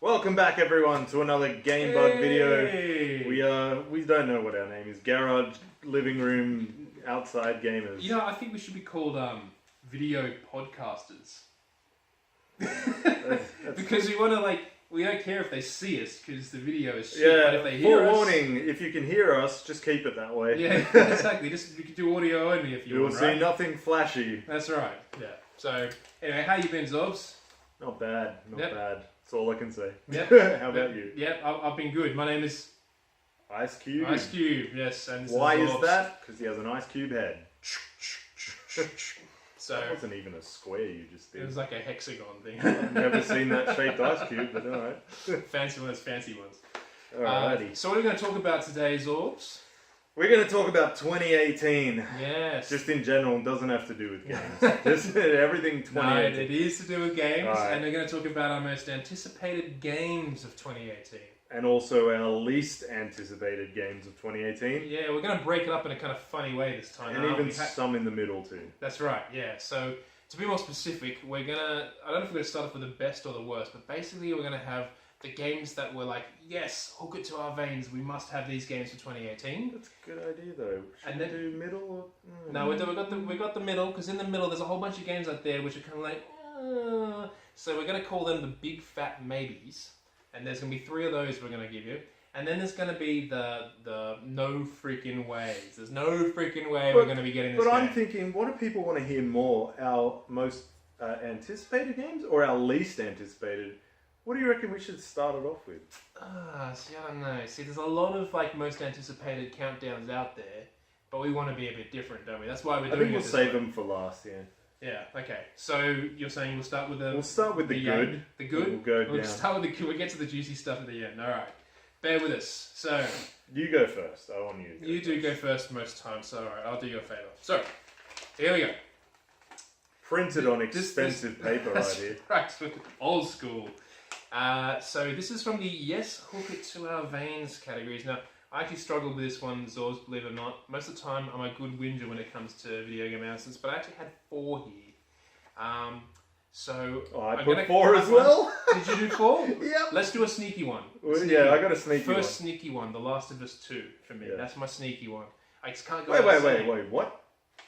Welcome back, everyone, to another Gamebug video. We don't know what our name is. Garage, living room, outside gamers. You know, I think we should be called video podcasters. Because we want to we don't care if they see us because the video is shit. Yeah, but if they hear us, forewarning, if you can hear us, just keep it that way. Yeah, exactly. Just you can do audio only if you want. You will see nothing flashy. That's right. Yeah. So anyway, how you been, Zorbz? Not bad. Not bad. That's all I can say. Yep. How about you? Yep, I've been good. My name is Ice Cube. Ice Cube. Yes, and this Why is is that? Because he has an ice cube head. So that wasn't even a square you just did. It was like a hexagon thing. I've never seen that shaped ice cube, but alright. Fancy ones. Alrighty. So what are we going to talk about today, Zorbz? We're going to talk about 2018. Yes. Just in general, it doesn't have to do with games. Just everything 2018. No, it is to do with games, right. And we're going to talk about our most anticipated games of 2018. And also our least anticipated games of 2018. Yeah, we're going to break it up in a kind of funny way this time. And even some in the middle too. That's right, yeah. So, to be more specific, we're going to... I don't know if we're going to start off with the best or the worst, but basically we're going to have the games that were like, yes, hook it to our veins, we must have these games for 2018. That's a good idea though. Should we do middle or... No, we got the middle, because in the middle there's a whole bunch of games out there which are kind of like, so we're going to call them the big fat maybes. And there's going to be 3 of those we're going to give you. And then there's going to be the no freaking ways. There's no freaking way we're going to be getting this But game. I'm thinking, what do people want to hear more? Our most anticipated games or our least anticipated? What do you reckon we should start it off with? See, I don't know. See, there's a lot of most anticipated countdowns out there, but we want to be a bit different, don't we? That's why we're doing it. I think we'll save them for last, yeah. Yeah, okay. So you're saying we'll start with the... We'll start with the good. The good? We'll go We'll down. start with the good. We'll get to the juicy stuff at the end. Alright. Bear with us. So... You go first. I want you to go You do go first most times, so alright, I'll do you a favour. So, here we go. Printed on expensive paper right here. Right, old school. So this is from the Yes, Hook It to Our Veins categories. Now, I actually struggled with this one, Zorbz, believe it or not. Most of the time, I'm a good whinger when it comes to video game announcements, but I actually had 4 here. I put 4 as well. Did you do 4? Yep. Let's do a sneaky one. Yeah, I got a sneaky one. First sneaky one, The Last of Us 2 for me. Yeah. That's my sneaky one. I just can't go. Wait, what?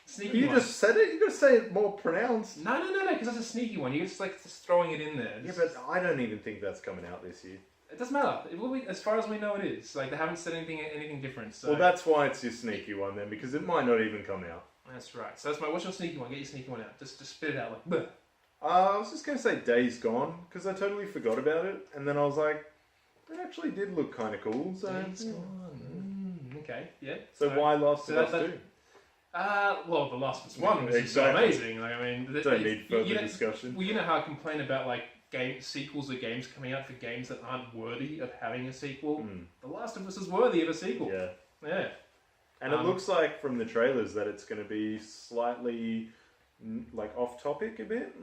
Sneaky You one. just said it? You got to say it more pronounced. No, because that's a sneaky one. You're just throwing it in there. Yeah, but I don't even think that's coming out this year. It doesn't matter. It will be, as far as we know, it is. They haven't said anything different. So. Well, that's why it's your sneaky one then, because it might not even come out. That's right. So that's what's your sneaky one? Get your sneaky one out. Just spit it out like. I was just going to say Days Gone, because I totally forgot about it, and then I was like, it actually did look kind of cool. So, Days Gone. Okay, yeah. So why Last of Us 2? Well, The Last of Us 1 was so amazing. Don't need further discussion. Well, you know how I complain about sequels of games coming out for games that aren't worthy of having a sequel? The Last of Us is worthy of a sequel. Yeah. Yeah. And it looks like from the trailers that it's going to be slightly off topic a bit.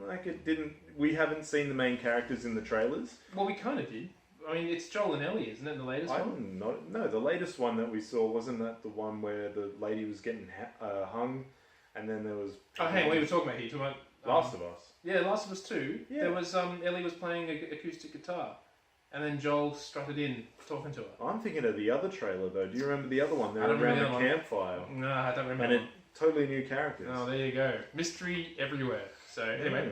We haven't seen the main characters in the trailers. Well, we kind of did. I mean, it's Joel and Ellie, isn't it, the latest one? No, the latest one that we saw, wasn't that the one where the lady was getting hung, and then there was... Oh, hey, what are you talking about here? You're talking about... Last of Us. Yeah, Last of Us 2. Yeah. There was, Ellie was playing acoustic guitar, and then Joel strutted in, talking to her. I'm thinking of the other trailer, though. Do you remember the other one? They I were don't around remember the the campfire. No, I don't remember. And it totally new characters. Oh, there you go. Mystery everywhere. So, anyway.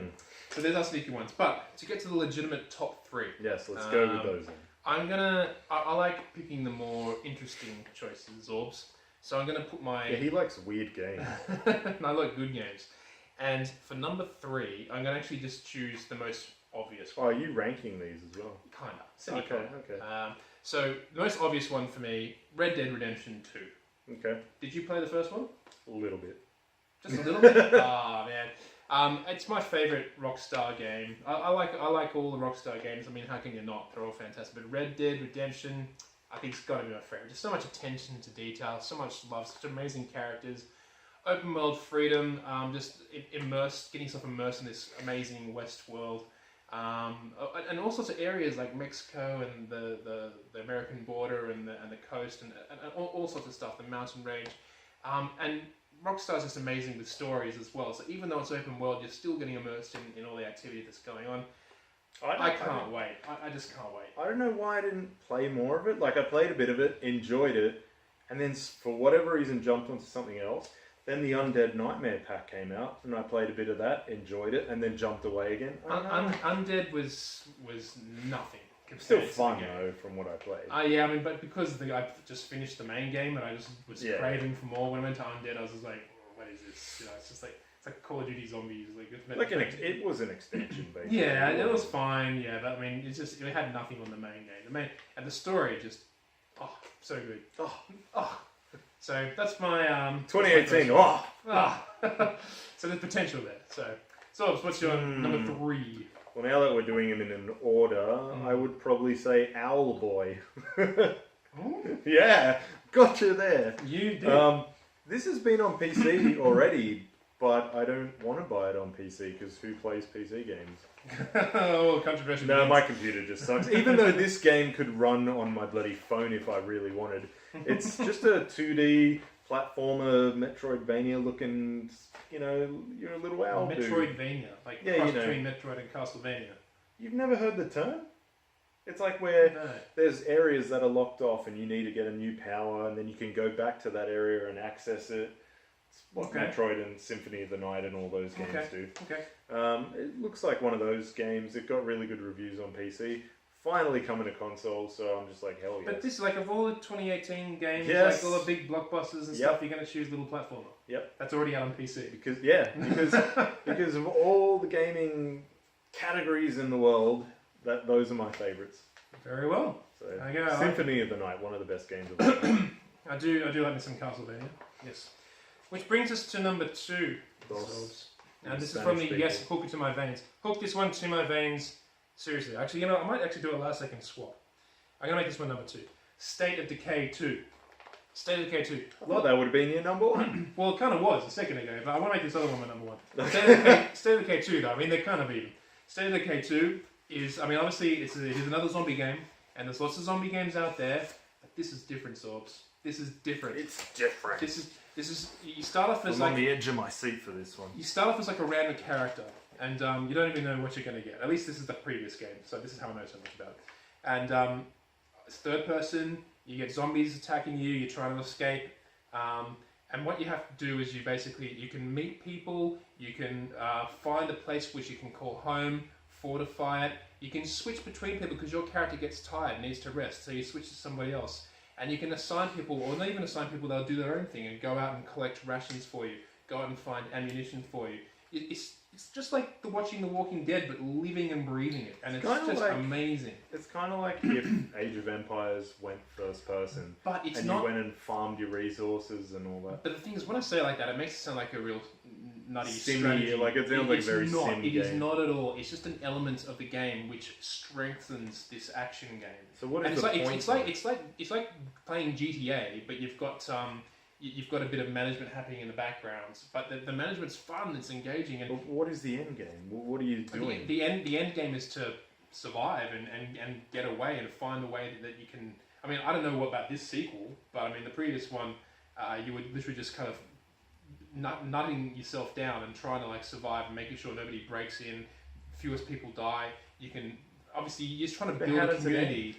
So there's our sneaky ones. But, to get to the legitimate top 3. Yes, let's go with those then. I like picking the more interesting choices, Zorbz. So I'm gonna put my... Yeah, he likes weird games. And I like good games. And for number 3, I'm gonna actually just choose the most obvious one. Oh, are you ranking these as well? Kinda. Okay. So the most obvious one for me, Red Dead Redemption 2. Okay. Did you play the first one? A little bit. Just a little bit? Ah, man. It's my favourite Rockstar game. I like all the Rockstar games. I mean, how can you not? They're all fantastic. But Red Dead Redemption, I think it's got to be my favourite. Just so much attention to detail, so much love, such amazing characters, open world freedom, just getting yourself immersed in this amazing West world, and all sorts of areas like Mexico and the American border and the coast and all sorts of stuff, the mountain range, and Rockstar's just amazing with stories as well. So even though it's open world, you're still getting immersed in all the activity that's going on. I can't wait. I just can't wait. I don't know why I didn't play more of it. Like, I played a bit of it, enjoyed it, and then for whatever reason jumped onto something else. Then the Undead Nightmare pack came out, and I played a bit of that, enjoyed it, and then jumped away again. Undead was nothing. Still fun though, from what I played. Yeah, I mean, but because I just finished the main game and I just was craving for more. When I went to Undead, I was just like, oh, what is this? You know, it's just like it's like Call of Duty Zombies. It was an extension, basically. Yeah, it was fine. Yeah, but I mean, it had nothing on the main game. And the story just so good. So that's my 2018. So there's potential there. So what's your number 3? Well, now that we're doing them in an order, I would probably say Owlboy. Yeah, got you there. You did. This has been on PC already, but I don't want to buy it on PC because who plays PC games? Controversial. No, my computer just sucks. Even though this game could run on my bloody phone if I really wanted. It's just a 2D platformer, Metroidvania looking, you're a little owl dude. Metroidvania, like cross between Metroid and Castlevania. You've never heard the term? It's like where there's areas that are locked off and you need to get a new power and then you can go back to that area and access it. It's what Metroid and Symphony of the Night and all those games do. Okay. It looks like one of those games. It got really good reviews on PC. Finally coming to console, so I'm just like, hell yes. But this, like, of all the 2018 games, yes. like all the big blockbusters and stuff, you're going to choose Little Platformer. Yep. That's already out on PC. Because of all the gaming categories in the world, those are my favourites. Very well. So, Symphony of the Night, one of the best games of all time. I do like me some Castlevania. Yes. Which brings us to number 2. Zorbz. Now this is from the Hook It to My Veins. Hook this one to my veins. Seriously, actually, I might actually do a last second swap. I'm going to make this one number 2. State of Decay 2. State of Decay 2. Well, that would have been your number 1. Well, it kind of was a second ago, but I want to make this other one my number 1. State of Decay 2, though, I mean, they're kind of even. State of Decay 2 is, I mean, obviously, it is another zombie game, and there's lots of zombie games out there, but this is different, Zorbz. This is different. It's different. This is, you start off as I'm on the edge of my seat for this one. You start off as like a random character. And you don't even know what you're going to get. At least this is the previous game, so this is how I know so much about it. And it's third person, you get zombies attacking you, you're trying to escape. And what you have to do is you can meet people, you can find a place which you can call home, fortify it. You can switch between people because your character gets tired and needs to rest, so you switch to somebody else. And you can assign people, or not even assign people, they'll do their own thing and go out and collect rations for you, go out and find ammunition for you. It's just like watching The Walking Dead, but living and breathing it, and it's just amazing. It's kind of like if Age of Empires went first person, but it's and not, you went and farmed your resources and all that. But the thing is, when I say it like that, it makes it sound like a real nutty Simmy, strategy. like it sounds like a very sim game. It is not at all. It's just an element of the game which strengthens this action game. So what is the point? It's like playing GTA, but you've got a bit of management happening in the background, but the management's fun, it's engaging. And what is the end game? What are you doing? The end game is to survive and get away and find a way that you can. I mean, I don't know what about this sequel, but I mean the previous one, you would literally just kind of nutting yourself down and trying to like survive and making sure nobody breaks in, fewest people die. You can obviously you're just trying to build a community.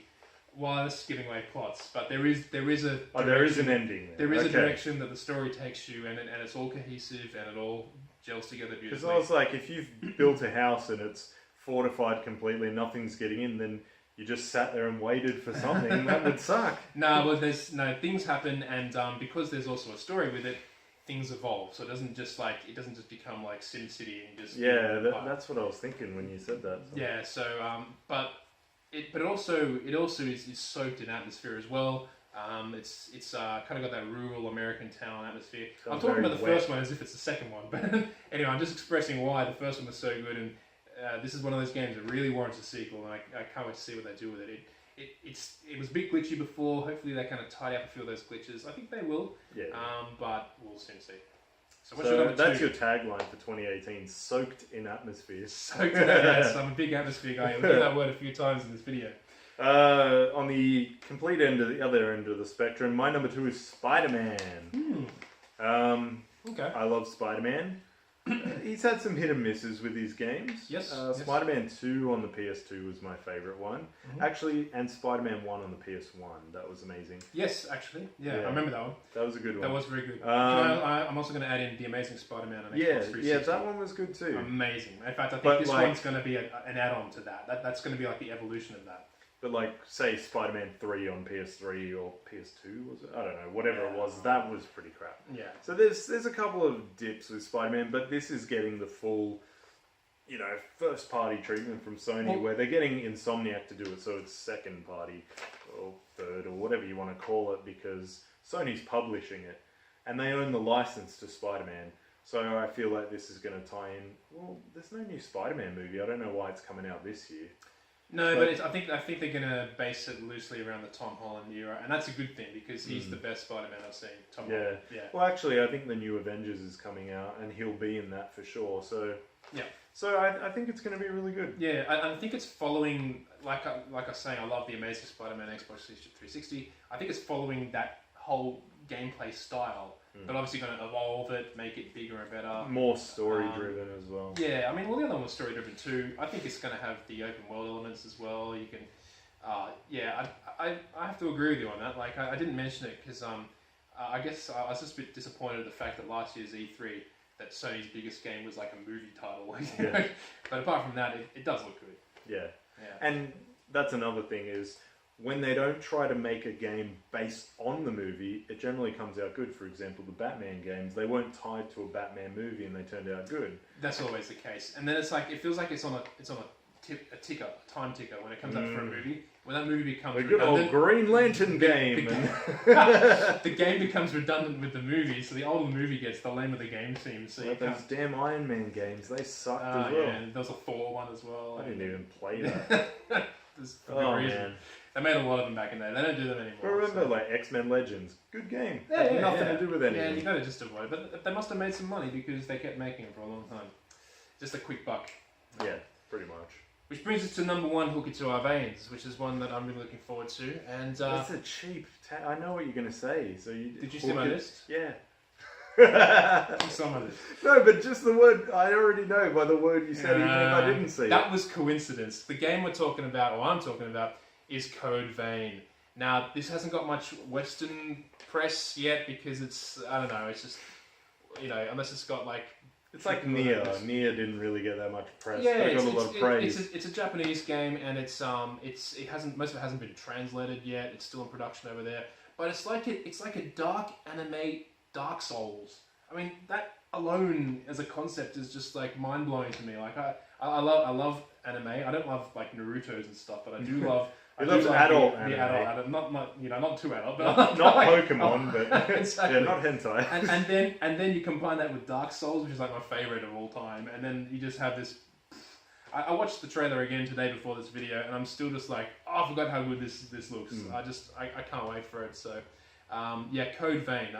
Well, that's giving away plots, but there is a there is an ending. There is a direction that the story takes you, and it's all cohesive and it all gels together beautifully. Because I was like, if you've built a house and it's fortified completely, nothing's getting in, then you just sat there and waited for something. That would suck. No, well, things happen, and because there's also a story with it, things evolve. So it doesn't just become like SimCity and just that's what I was thinking when you said that. So. Yeah. So but it also is soaked in atmosphere as well. It's kind of got that rural American town atmosphere. I'm talking about the first one as if it's the second one, but anyway, I'm just expressing why the first one was so good, and this is one of those games that really warrants a sequel, and I can't wait to see what they do with it. It was a bit glitchy before. Hopefully they kind of tidy up a few of those glitches. I think they will. Yeah. But we'll soon see. So what's your number 2? That's your tagline for 2018: soaked in atmosphere. Soaked in yes, I'm a big atmosphere guy. You'll hear that word a few times in this video. On the complete other end of the spectrum, my number 2 is Spider-Man. Okay. I love Spider-Man. He's had some hit and misses with his games. Yes. Spider-Man 2 on the PS2 was my favourite one. Actually, and Spider-Man 1 on the PS1. That was amazing. Yes, actually. Yeah, I remember that one. That was a good one. That was very good. I'm also going to add in The Amazing Spider-Man on Xbox 360. Yeah, that one was good too. Amazing. In fact, I think this one's going to be an add-on to that. That's going to be like the evolution of that. But like, say Spider-Man 3 on PS3 or PS2, was it? I don't know, whatever it was, that was pretty crap. Yeah. So there's a couple of dips with Spider-Man, but this is getting the full, first party treatment from Sony, where they're getting Insomniac to do it, so it's second party, or third, or whatever you want to call it, because Sony's publishing it, and they own the license to Spider-Man. So I feel like this is going to tie in, well, there's no new Spider-Man movie, I don't know why it's coming out this year. No, but I think they're going to base it loosely around the Tom Holland era, and that's a good thing because he's the best Spider-Man I've seen. Tom Holland. Yeah. Well, actually, I think the new Avengers is coming out, and he'll be in that for sure. So yeah. So I think it's going to be really good. Yeah, I think it's following like I was saying. I love the Amazing Spider-Man Xbox 360. I think it's following that whole gameplay style. But obviously going to evolve it, make it bigger and better. More story-driven as well. Yeah, I mean, well, the other one was story-driven too. I think it's going to have the open-world elements as well. You can, I have to agree with you on that. Like, I didn't mention it because I guess I was just a bit disappointed at the fact that last year's E3, that Sony's biggest game was like a movie title. Yeah. But apart from that, it does look good. Yeah. And that's another thing is, when they don't try to make a game based on the movie, it generally comes out good. For example, the Batman games, they weren't tied to a Batman movie and they turned out good. That's always the case. And then it feels like it's on a time ticker when it comes out for a movie. When that movie becomes a good old Green Lantern game. The game becomes redundant with the movie, so the older the movie gets, the lamer the game seems. So those damn Iron Man games, they sucked as well. Yeah, and there was a Thor one as well. I didn't even play that. Man. They made a lot of them back in there. They don't do them anymore. But remember, like X-Men Legends, good game. Nothing to do with anything. Yeah, you gotta just avoid it. But they must have made some money because they kept making them for a long time. Just a quick buck. Yeah, pretty much. Which brings us to number one, Hook It to Our Veins, which is one that I'm really looking forward to. And that's a cheap. I know what you're gonna say. So did you see my list? Yeah. Some of it. No, but just the word, I already know by the word you said, even if I didn't see it. That was coincidence. The game we're talking about, or I'm talking about, is Code Vein. Now, this hasn't got much Western press yet because it's, I don't know, it's just, unless it's got like... It's like Nier. Nier didn't really get that much press. Yeah, it got a lot of praise. It's a Japanese game, and most of it hasn't been translated yet. It's still in production over there. But it's like a dark anime Dark Souls. I mean, that alone as a concept is just like mind blowing to me. Like I love anime. I don't love like Naruto's and stuff, but I do love. He loves adult anime. The adult, not too adult, but not Pokemon, but exactly. Yeah, not hentai. And then you combine that with Dark Souls, which is like my favorite of all time, and then you just have this. I watched the trailer again today before this video, and I'm still just like, I forgot how good this looks. I can't wait for it. So, Code Vein.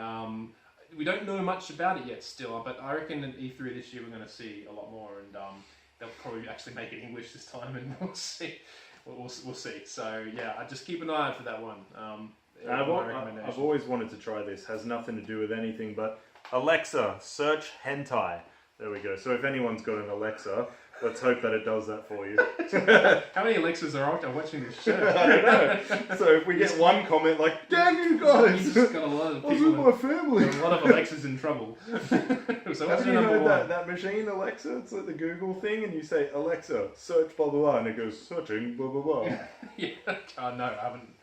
We don't know much about it yet still, but I reckon at E3 this year we're going to see a lot more, and they'll probably actually make it English this time, and we'll see. We'll see. So yeah, I just keep an eye out for that one. I've always wanted to try this. Has nothing to do with anything, but Alexa, search hentai. There we go. So if anyone's got an Alexa, let's hope that it does that for you. How many Alexas are out there watching this show? I don't know. So if we get one comment like, damn you guys! You just got a lot of people. I was with my family. A lot of Alexas in trouble. So what's your number one? That machine, Alexa? It's like the Google thing, and you say, Alexa, search blah blah blah, and it goes, searching blah blah blah. Yeah. No, I haven't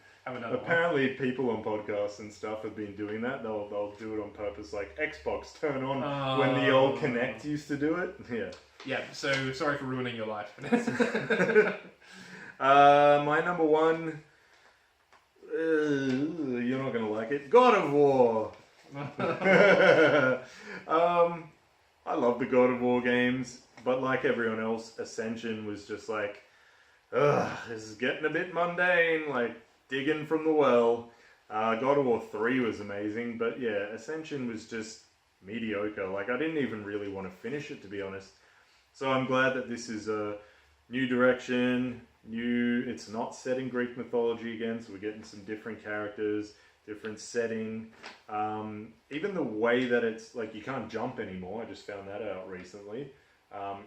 done Apparently people on podcasts and stuff have been doing that. They'll do it on purpose, like Xbox turn on when the old Kinect used to do it. Yeah. Yeah, so sorry for ruining your life. My number one, you're not going to like it, God of War. I love the God of War games, but like everyone else, Ascension was just like, this is getting a bit mundane, like digging from the well. God of War 3 was amazing, but yeah, Ascension was just mediocre. Like I didn't even really want to finish it, to be honest. So I'm glad that this is a new direction, it's not set in Greek mythology again, so we're getting some different characters, different setting. Even the way that it's like you can't jump anymore. I just found that out recently.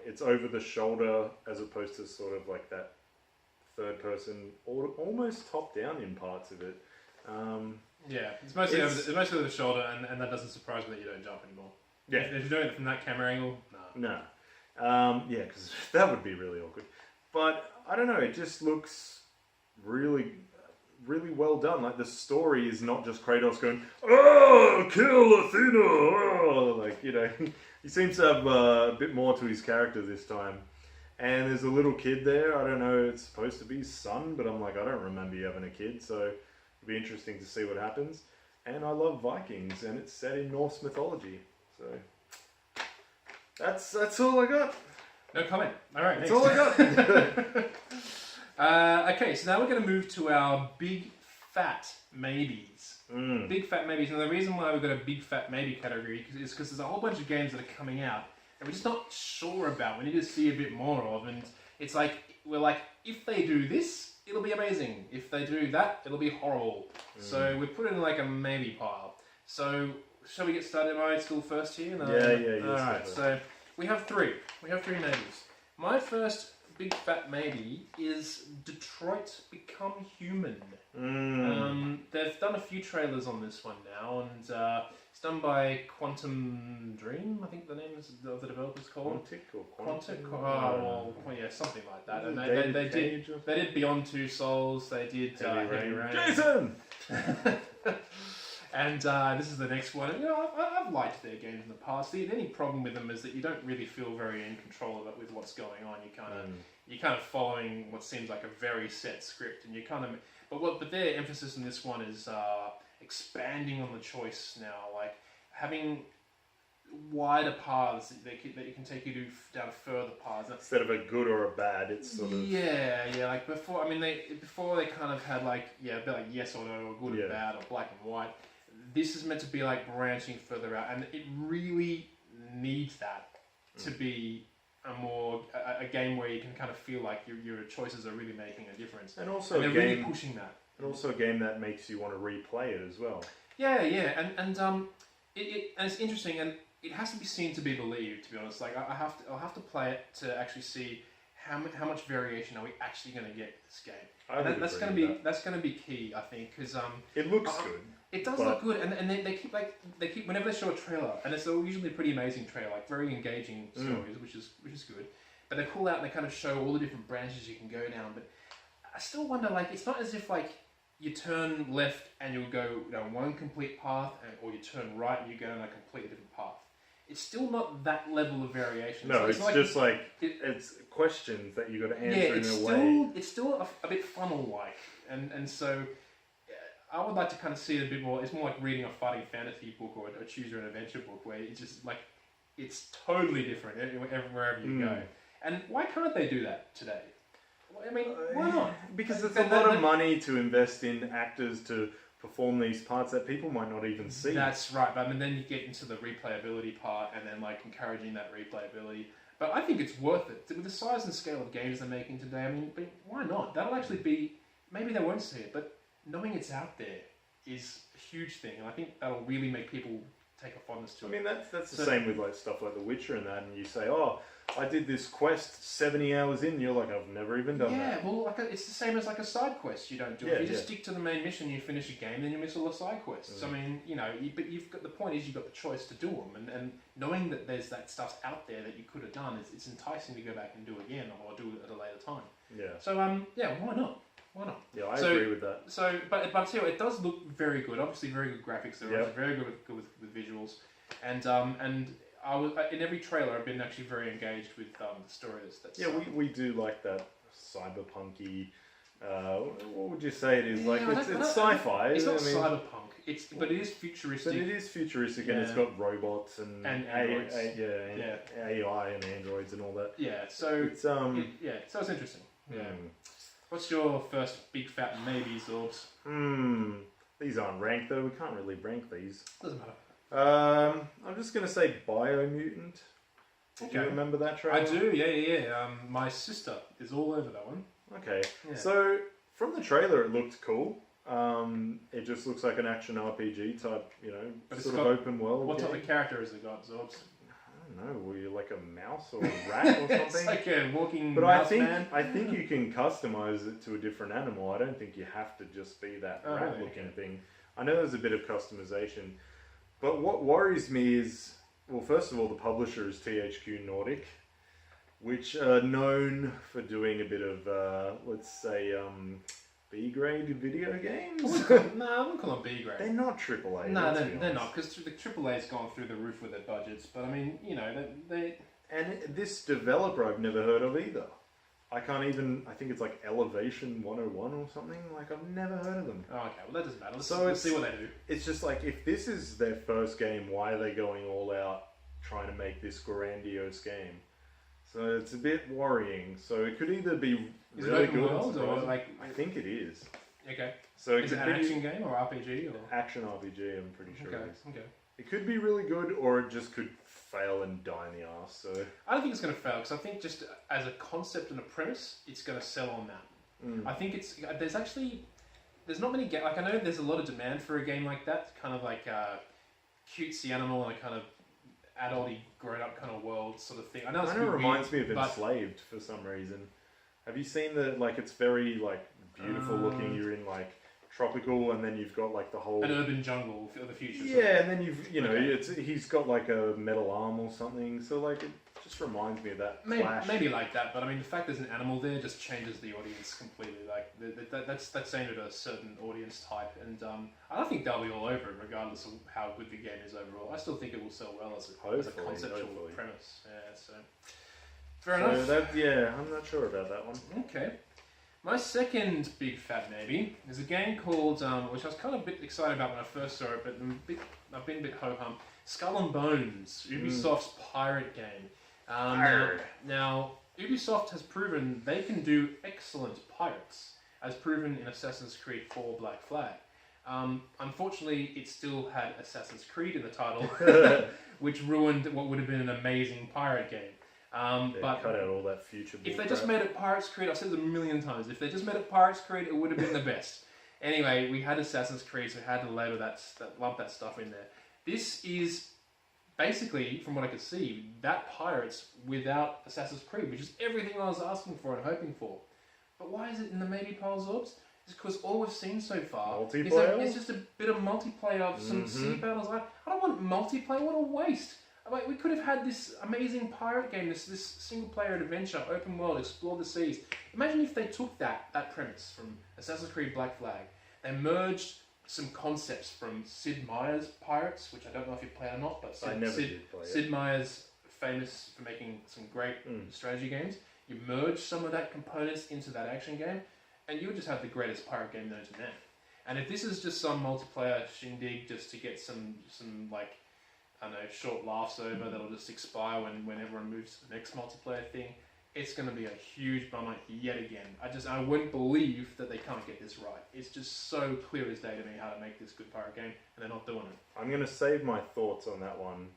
It's over the shoulder as opposed to sort of like that third person, or almost top down in parts of it. Yeah, it's mostly over the shoulder, and that doesn't surprise me that you don't jump anymore. Yeah, if you're doing it from that camera angle, no. Yeah, because that would be really awkward. But I don't know, it just looks really, really well done. Like the story is not just Kratos going, "Oh, kill Athena!" Oh, like he seems to have a bit more to his character this time. And there's a little kid there. I don't know, it's supposed to be his son, but I'm like, I don't remember you having a kid, so it'll be interesting to see what happens. And I love Vikings, and it's set in Norse mythology. So that's all I got. No comment. All right, that's all I got. Okay, so now we're going to move to our big fat maybes. Big fat maybes. And the reason why we've got a big fat maybe category is because there's a whole bunch of games that are coming out and we're just not sure about. We need to see a bit more of, and it's like we're like, if they do this, it'll be amazing. If they do that, it'll be horrible. So we put it in like a maybe pile. So shall we get started? Am I still first here? No? Yeah. All right. So we have three. We have three maybes. My first big fat maybe is Detroit Become Human. They've done a few trailers on this one now, and it's done by Quantum Dream, I think the name of the developer's called. Quantic? Well, yeah, something like that. And they did Beyond Two Souls, they did Heavy Rain. Jason! And this is the next one. And, I've liked their games in the past. The only problem with them is that you don't really feel very in control of it with what's going on. You're kind of following what seems like a very set script, and you kind of. But their emphasis in this one is expanding on the choice now, like having wider paths that you can take you down further paths. Instead of a good or a bad, it's sort of like before. I mean, they kind of had a bit like yes or no, or good or bad, or black and white. This is meant to be like branching further out, and it really needs that to be a game where you can kind of feel like your choices are really making a difference. And also they're really pushing that. And also a game that makes you want to replay it as well. Yeah, and it's interesting, and it has to be seen to be believed. To be honest, like I'll have to play it to actually see how much variation are we actually going to get in this game. That's going to be key, I think, because it looks good. It does look good, and they keep whenever they show a trailer, and it's usually a pretty amazing trailer, like very engaging stories, which is good. But they pull out and they kind of show all the different branches you can go down. But I still wonder, like, it's not as if like you turn left and you'll go down one complete path, or you turn right and you go down a completely different path. It's still not that level of variation. No, it's just like it's questions that you got to answer in a way. It's still a bit funnel-like, and so. I would like to kind of see it a bit more. It's more like reading a fighting fantasy book or a choose your own adventure book, where it's just like it's totally different wherever you go. And why can't they do that today? I mean, why not? Because it's a lot of money to invest in actors to perform these parts that people might not even see. That's right. But I mean, then you get into the replayability part, and then like encouraging that replayability. But I think it's worth it with the size and scale of games they're making today. I mean, but why not? That'll actually be. Maybe they won't see it, but. Knowing it's out there is a huge thing, and I think that'll really make people take a fondness to it. I mean, that's the same with like stuff like The Witcher and that, and you say, oh, I did this quest 70 hours in, you're like, I've never even done that. Yeah, well, it's the same as like a side quest you don't do. If you just stick to the main mission, you finish a game, then you miss all the side quests. I mean, but you've got the point is you've got the choice to do them, and knowing that there's that stuff out there that you could have done, it's enticing to go back and do again, or do it at a later time. Yeah. So, why not? Why not? Yeah, I agree with that. So, but I'll tell you, it does look very good. Obviously, very good graphics. They're very good with visuals, and I was in every trailer. I've been actually very engaged with the stories. We do like that cyberpunky. What would you say it is? It's sci-fi. It's not cyberpunk. But it is futuristic. But it is futuristic, and it's got robots and androids. AI and androids and all that. Yeah. So it's so it's interesting. Yeah. What's your first big fat maybe, Zorbz? These aren't ranked though. We can't really rank these. Doesn't matter. I'm just gonna say Biomutant. Do you remember that trailer? I do. Yeah. My sister is all over that one. Okay. Yeah. So from the trailer, it looked cool. It just looks like an action RPG type, But sort of open world. What type of character has it got, Zorbz? I don't know. Were you like a mouse or a rat or something? It's like a walking But mouse I think you can customize it to a different animal. I don't think you have to just be that rat-looking thing. I know there's a bit of customization, but what worries me is, well, first of all, the publisher is THQ Nordic, which are known for doing a bit of, let's say, B-grade video games. No, I wouldn't call them B-grade. They're not AAA. No, they're not, because the AAA's gone through the roof with their budgets. But I mean, they. And this developer I've never heard of either. I think it's like Elevation 101 or something. Like, I've never heard of them. Oh, okay, well that doesn't matter. Let's see what they do. It's just like, if this is their first game, why are they going all out trying to make this grandiose game? So it's a bit worrying. So it could either be really good or like, I think it is. Okay. So is it an action game or RPG or action RPG? I'm pretty sure it is. Okay. It could be really good, or it just could fail and die in the arse. So I don't think it's going to fail, because I think just as a concept and a premise, it's going to sell on that. I think there's not many games. Like, I know there's a lot of demand for a game like that, kind of like a cutesy animal and a kind of adulty, grown-up kind of world sort of thing. I know it reminds me of Enslaved for some reason. Have you seen it's very like beautiful looking. You're in like tropical, and then you've got like the whole an urban jungle of the future. Yeah, and then he's got like a metal arm or something. So like it just reminds me of that. Maybe like that, but I mean the fact there's an animal there just changes the audience completely. Like that's aimed at a certain audience type, and I don't think they'll be all over it, regardless of how good the game is overall. I still think it will sell well as a conceptual premise. Yeah, so fair enough. I'm not sure about that one. Okay. My second big fat maybe is a game called, which I was kind of a bit excited about when I first saw it, but I've been a bit ho-hum. Skull and Bones, Ubisoft's pirate game. Now, Ubisoft has proven they can do excellent pirates, as proven in Assassin's Creed 4 Black Flag. Unfortunately, it still had Assassin's Creed in the title, which ruined what would have been an amazing pirate game. But cut out all that future. If they just made it Pirates Creed, I've said it a million times, if they just made it Pirates Creed, it would have been the best. Anyway, we had Assassin's Creed, so we had to label lump that stuff in there. This is basically, from what I could see, that Pirates without Assassin's Creed, which is everything I was asking for and hoping for. But why is it in the maybe pile, Zorbz? It's because all we've seen so far is just a bit of multiplayer of some sea battles. I don't want multiplayer, what a waste. Like, we could have had this amazing pirate game, this single-player adventure, open world, explore the seas. Imagine if they took that premise from Assassin's Creed Black Flag. They merged some concepts from Sid Meier's Pirates, which I don't know if you play or not, but Sid Meier's famous for making some great strategy games. You merge some of that components into that action game, and you would just have the greatest pirate game known to man. And if this is just some multiplayer shindig just to get some like, I don't know, short laughs over that'll just expire when everyone moves to the next multiplayer thing, it's going to be a huge bummer yet again. I wouldn't believe that they can't get this right. It's just so clear as day to me how to make this good pirate game, and they're not doing it. I'm going to save my thoughts on that one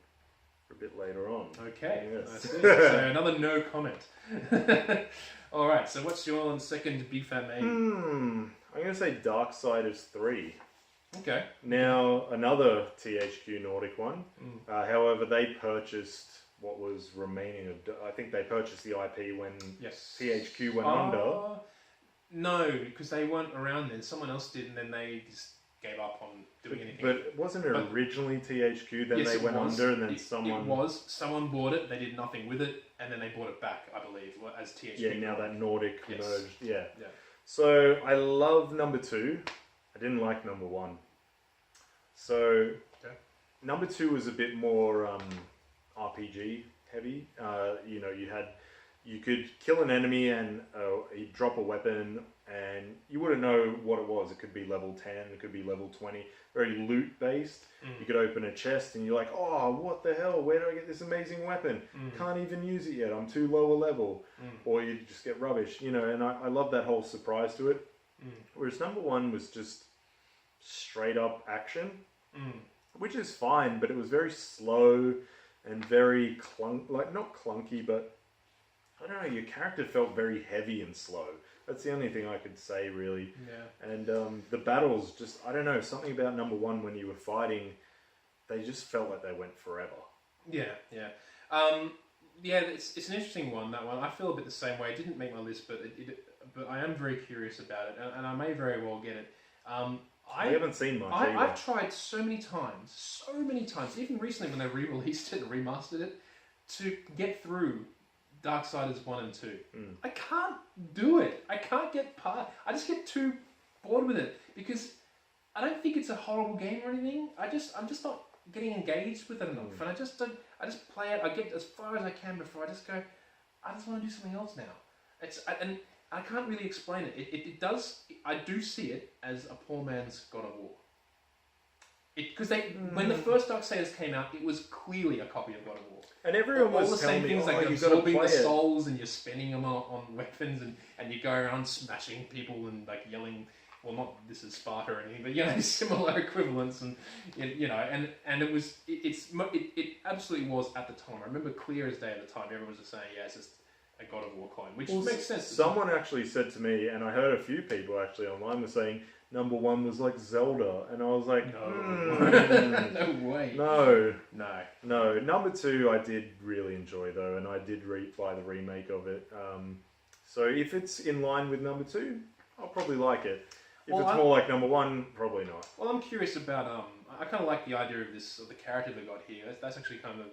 for a bit later on. Okay, yes. I see. So another no comment. Alright, so what's your second big fat maybe? I'm going to say Darksiders 3. Okay. Now, another THQ Nordic one. However, they purchased what was remaining of... I think they purchased the IP when THQ went under. No, because they weren't around then. Someone else did, and then they just gave up on doing anything. But wasn't it originally THQ, then they went under, and then someone... It was. Someone bought it, they did nothing with it, and then they bought it back, I believe, as THQ. Yeah, now that Nordic merged. Yeah. So, I love number 2. I didn't like number 1. So, number 2 was a bit more RPG heavy. You could kill an enemy and he'd drop a weapon, and you wouldn't know what it was. It could be level 10, it could be level 20, very loot based. You could open a chest and you're like, oh, what the hell? Where do I get this amazing weapon? Can't even use it yet. I'm too low a level. Or you just get rubbish, and I love that whole surprise to it. Whereas number 1 was just straight up action, which is fine, but it was very slow and very not clunky, but I don't know, your character felt very heavy and slow. That's the only thing I could say, really. Yeah. And the battles, just, I don't know, something about number one when you were fighting, they just felt like they went forever. Yeah, yeah. Yeah, it's an interesting one, that one. I feel a bit the same way. It didn't make my list, but but I am very curious about it, and I may very well get it. I haven't seen much either. I've tried so many times, even recently when they re-released it and remastered it, to get through Darksiders 1 and 2. I can't do it. I can't get past. I just get too bored with it because I don't think it's a horrible game or anything. I'm just not getting engaged with it enough, and I just play it. I get as far as I can before I just go, I just want to do something else now. And I can't really explain it. It does. I do see it as a poor man's God of War. Because when the first Darksiders came out, it was clearly a copy of God of War. And everyone was all the same things, like absorbing the souls and you're spending them on weapons, and you go around smashing people and like yelling. Well, not this is Sparta or anything, but similar equivalents, and and it absolutely was at the time. I remember clear as day at the time. Everyone was just saying, yeah, it's just a God of War clone, which makes sense. Someone actually said to me, and I heard a few people actually online were saying number one was like Zelda, and I was like, no way, no. Number two, I did really enjoy though, and I did buy the remake of it. So if it's in line with number two, I'll probably like it. If it's more like number one, probably not. Well, I'm curious about I kind of like the idea of the character they got here. That's actually kind of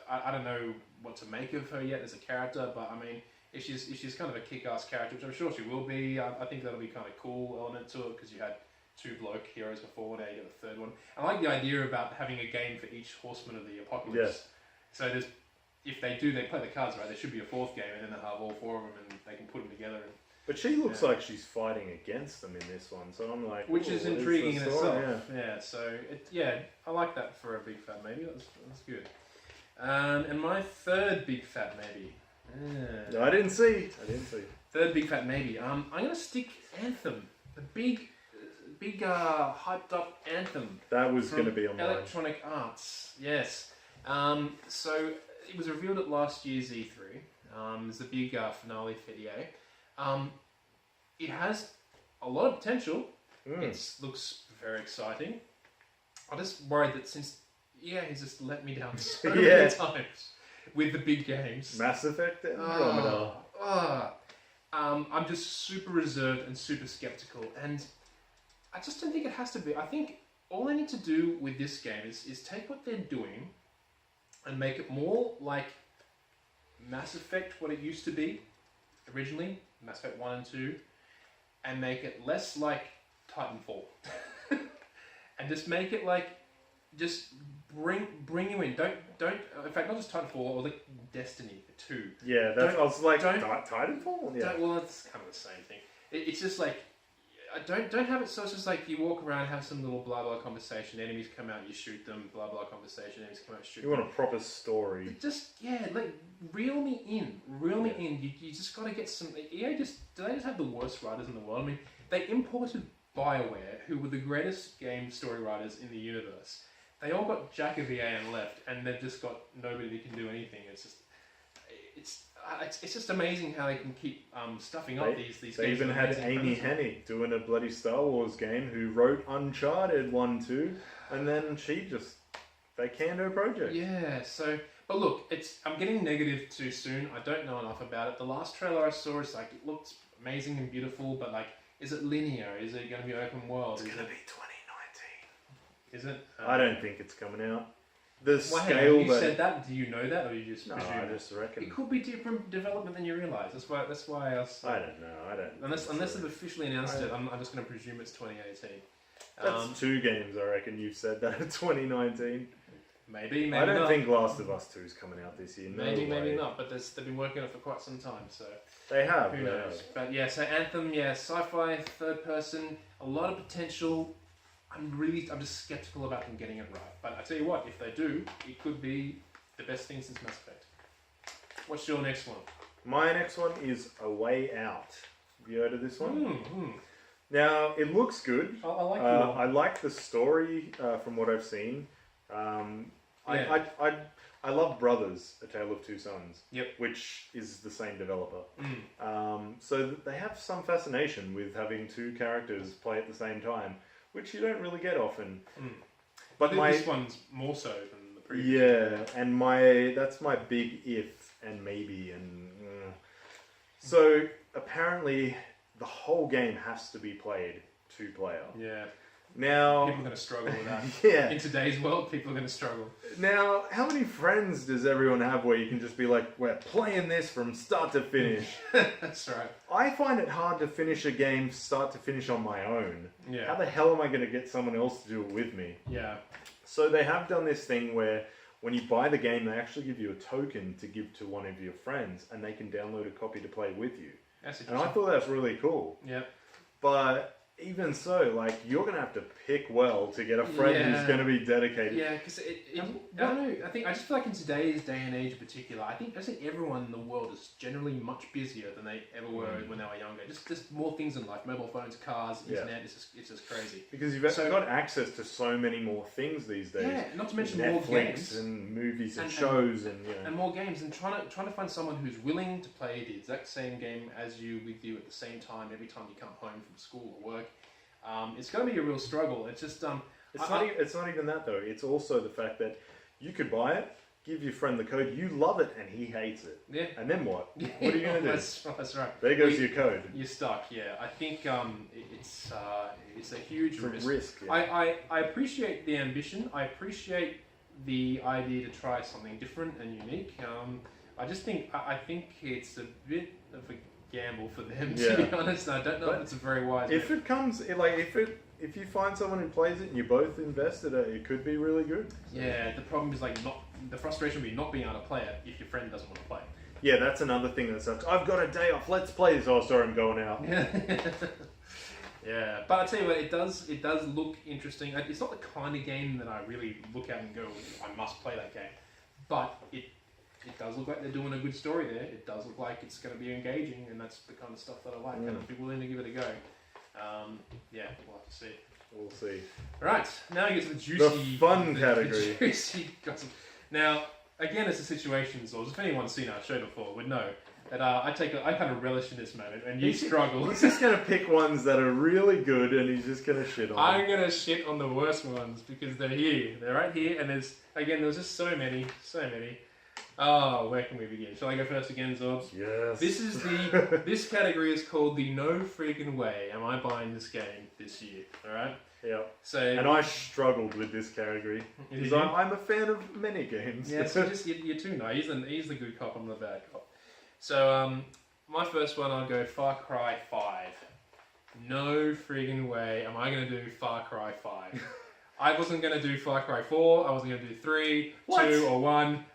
I don't know what to make of her yet as a character, but I mean, if she's kind of a kick-ass character, which I'm sure she will be, I think that'll be kind of cool element to it because you had two bloke heroes before, now you get the third one. I like the idea about having a game for each horseman of the apocalypse. Yes. So if they play the cards right, there should be a fourth game, and then they'll have all four of them, and they can put them together. But she looks like she's fighting against them in this one, so I'm like... Which is intriguing in itself. Yeah, so, I like that for a big fat maybe. That's good. And my third big fat maybe. I didn't see. Third big fat maybe. I'm going to stick Anthem. The big hyped up Anthem. That was going to be on mine. Electronic Arts, yes. So, it was revealed at last year's E3. There's a big finale for EA. It has a lot of potential. It looks very exciting. I'm just worried that since EA has just let me down so many times with the big games. Mass Effect and Andromeda. I'm just super reserved and super skeptical, and I just don't think it has to be. I think all they need to do with this game is take what they're doing and make it more like Mass Effect, what it used to be originally, Mass Effect 1 and 2, and make it less like Titanfall. And just make it like, just bring you in. Don't in fact, not just Titanfall, or like Destiny 2. Yeah, I was like, Titanfall? Yeah. Well, it's kind of the same thing. It's just like, don't have it so it's just like you walk around, have some little blah blah conversation, enemies come out, you shoot them, blah blah conversation, enemies come out, shoot them. You want a proper story. Just, like, reel me in. You just gotta get some... EA do they just have the worst writers in the world? I mean, they imported BioWare, who were the greatest game story writers in the universe. They all got Jack of EA and left, and they've just got nobody that can do anything. It's just amazing how they can keep stuffing up these games. They even had Amy Hennig doing a bloody Star Wars game who wrote Uncharted 1, 2, and then they canned her project. Yeah, so... But look, I'm getting negative too soon. I don't know enough about it. The last trailer I saw is like, it looked amazing and beautiful, but like, is it linear? Is it going to be open world? It's going to be 2019. Is it? I don't think it's coming out. The well, scale you said that. Do you know that, or you just presume? I just reckon it could be different development than you realise. That's why I was. I don't know. Unless they've officially announced it, I'm just going to presume it's 2018. That's two games, I reckon. You've said that in 2019. Maybe I don't not. think Last of Us 2 is coming out this year. Maybe not. But they've been working on it for quite some time, so they have. Who knows? But yeah, so Anthem, sci-fi, third person, a lot of potential. I'm just skeptical about them getting it right. But I tell you what, if they do, it could be the best thing since Mass Effect. What's your next one? My next one is A Way Out. Have you heard of this one? Mm-hmm. Now, it looks good. I like it. I like the story from what I've seen. Yeah. I love Brothers, A Tale of Two Sons. Yep. Which is the same developer. Mm. So they have some fascination with having two characters play at the same time, which you don't really get often. Mm. But this one's more so than the previous. Yeah, and that's my big if and maybe and. So apparently, the whole game has to be played 2-player. Yeah. Now people are going to struggle with that. Yeah. In today's world, people are going to struggle. Now, how many friends does everyone have where you can just be like, we're playing this from start to finish? That's right. I find it hard to finish a game start to finish on my own. Yeah. How the hell am I going to get someone else to do it with me? Yeah. So they have done this thing where when you buy the game, they actually give you a token to give to one of your friends, and they can download a copy to play with you. That's And interesting. I thought that was really cool. Yeah. But even so, like, you're going to have to pick well to get a friend who's going to be dedicated. Yeah, because I don't know. I just feel like in today's day and age in particular, I think everyone in the world is generally much busier than they ever were when they were younger. Just more things in life: mobile phones, cars, internet. It's just crazy. Because you've got access to so many more things these days. Yeah, not to mention Netflix more games and movies and shows and and more games, and trying to find someone who's willing to play the exact same game as you with you at the same time every time you come home from school or work. It's going to be a real struggle. It's just it's not even that though. It's also the fact that you could buy it, give your friend the code, you love it, and he hates it. Yeah. And then what? What are you going to do? That's right. There goes your code. You're stuck. Yeah. I think it's a huge risk. Yeah. I appreciate the ambition. I appreciate the idea to try something different and unique. I think it's a bit of a gamble for them, to be honest. I don't know if it's a very wise. If you find someone who plays it and you both invested it could be really good. Yeah, the problem is the frustration would be not being able to play it if your friend doesn't want to play. Yeah, that's another thing that sucks. I've got a day off. Let's play this. Oh, sorry, I'm going out. Yeah, but I tell you what, it does look interesting. It's not the kind of game that I really look at and go, I must play that game. But it does look like they're doing a good story there. It does look like it's going to be engaging, and that's the kind of stuff that I like. And I'd be willing to give it a go. Yeah, we'll have to see. We'll see. Right, now we get to the juicy... The fun category. The juicy gossip. Now, again, it's a situation, Zorbz. If anyone's seen our show before would know that I kind of relish in this moment, and you struggle. He's just going to pick ones that are really good, and he's just going to shit on them. I'm going to shit on the worst ones, because they're here. They're right here, and there's just so many. Oh, where can we begin? Shall I go first again, Zorbz? Yes. This category is called the No Freaking Way Am I Buying This Game This Year. Alright? Yeah. So, and I struggled with this category. Because I'm a fan of many games. Yeah, so you're too nice. He's the good cop, I'm the bad cop. So, my first one, I'll go Far Cry 5. No freaking way am I going to do Far Cry 5. I wasn't going to do Far Cry 4, I wasn't going to do 3, 2, or 1.